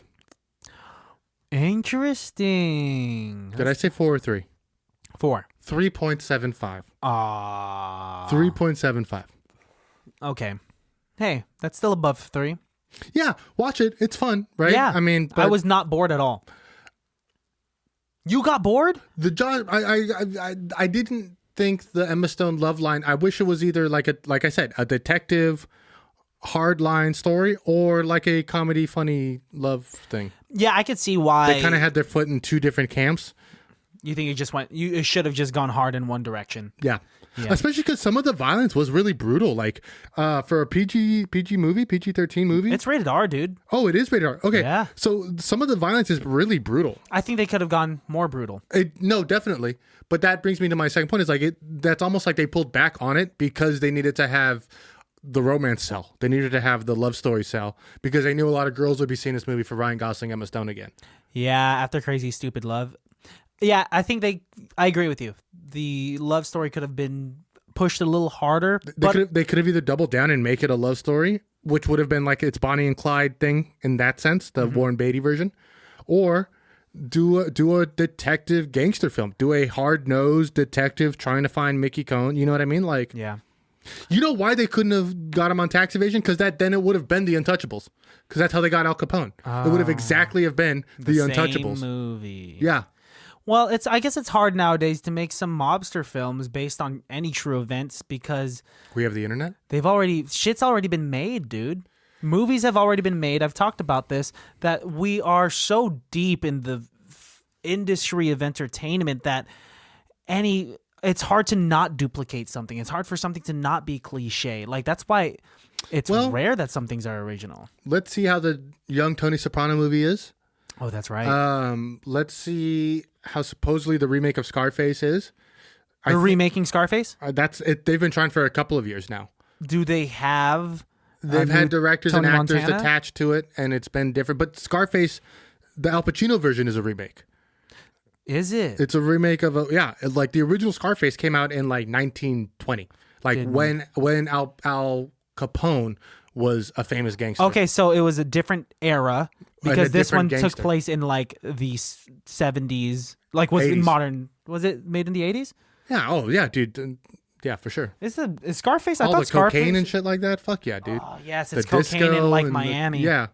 Interesting. Did I say 4 or 3? 4. 3.75. 3.75. Okay. Hey, that's still above 3. Yeah, watch it. It's fun, right? Yeah. I mean, I was not bored at all. You got bored? the John. I didn't think the Emma Stone love line. I wish it was either like I said, a detective hard line story or like a comedy funny love thing. Yeah, I could see why. They kind of had their foot in two different camps. You think it should have just gone hard in one direction. Yeah. Yeah. Especially because some of the violence was really brutal. Like for a PG movie, PG-13 movie. It's rated R, dude. Oh, it is rated R. Okay. Yeah. So some of the violence is really brutal. I think they could have gone more brutal. No, definitely. But that brings me to my second point. Is like that's almost like they pulled back on it because they needed to have the romance sell. They needed to have the love story sell because they knew a lot of girls would be seeing this movie for Ryan Gosling, Emma Stone again. Yeah, after Crazy Stupid Love. Yeah, I think I agree with you. The love story could have been pushed a little harder. They could have either doubled down and make it a love story, which would have been like it's Bonnie and Clyde thing in that sense, the Warren Beatty version, or do a detective gangster film, do a hard-nosed detective trying to find Mickey Cohen. You know what I mean? Like, Yeah. you know why they couldn't have got him on tax evasion? Because then it would have been The Untouchables. Because that's how they got Al Capone. It would have exactly have been The Untouchables. Same movie. Yeah. Well, I guess it's hard nowadays to make some mobster films based on any true events because We have the internet. shit's already been made, dude. Movies have already been made. I've talked about this, that we are so deep in the industry of entertainment that it's hard to not duplicate something. It's hard for something to not be cliche. Like, that's why it's rare that some things are original. Let's see how the young Tony Soprano movie is. Oh, that's right. Let's see how supposedly the remake of Scarface is. They're remaking Scarface? That's it. They've been trying for a couple of years now. Do they have... They've had directors Tony and actors Montana? attached to it, and it's been different. But Scarface, the Al Pacino version is a remake. Is it? It's a remake of like the original Scarface came out in like 1920, like when Al Capone was a famous gangster. Okay, so it was a different era because this one different took gangster. place in like the 70s. Like, was it 80s. modern? Was it made in the 80s? Yeah. Oh yeah, dude. Yeah, for sure. Is Scarface? I All thought the Scarface. cocaine and shit like that. Fuck yeah, dude. Oh yes, The it's cocaine in disco like and Miami. yeah.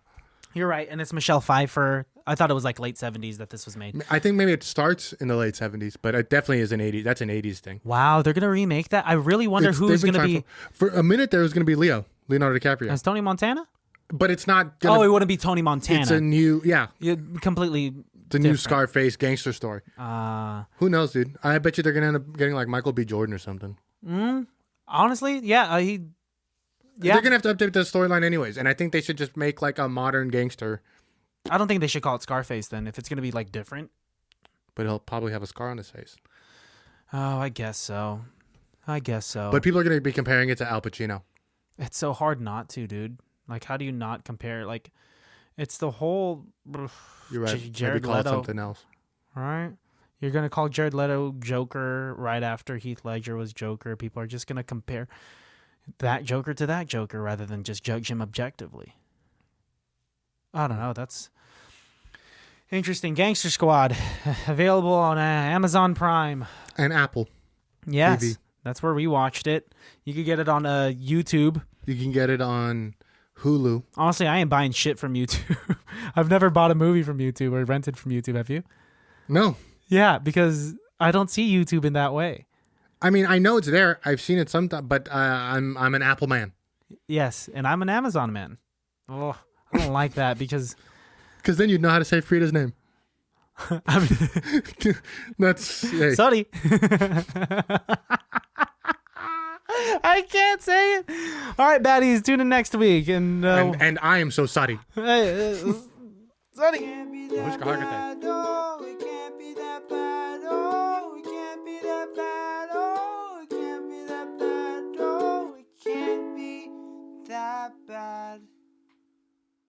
You're right, and it's Michelle Pfeiffer. I thought it was like late 70s that this was made. I think maybe it starts in the late 70s, but it definitely is an 80s. That's an 80s thing. Wow, they're gonna remake that. I really wonder who's gonna be. For a minute, there was gonna be Leonardo DiCaprio. As Tony Montana? But it's not. Gonna, it wouldn't be Tony Montana. It's a new, completely. The new Scarface gangster story. Who knows, dude? I bet you they're gonna end up getting like Michael B. Jordan or something. Honestly, yeah, They're gonna have to update the storyline anyways, and I think they should just make like a modern gangster. I don't think they should call it Scarface then, if it's gonna be like different. But he'll probably have a scar on his face. Oh, I guess so. But people are gonna be comparing it to Al Pacino. It's so hard not to, dude. Like, how do you not compare? Like, it's the whole. You're right. Jared Maybe call Leto. it something else. All right. You're going to call Jared Leto Joker right after Heath Ledger was Joker. People are just going to compare that Joker to that Joker rather than just judge him objectively. I don't know. That's interesting. Gangster Squad, available on Amazon Prime. And Apple. Yes. TV. That's where we watched it. You could get it on YouTube. You can get it on Hulu. Honestly, I ain't buying shit from YouTube. I've never bought a movie from YouTube or rented from YouTube. Have you? No. Yeah, because I don't see YouTube in that way. I mean, I know it's there. I've seen it sometimes, but I'm an Apple man. Yes, and I'm an Amazon man. Oh, I don't like that because then you'd know how to say Frida's name. That's hey. Sorry. I can't say it. All right, baddies, tune in next week. And I am so sorry. Sorry. Mushka Hakate.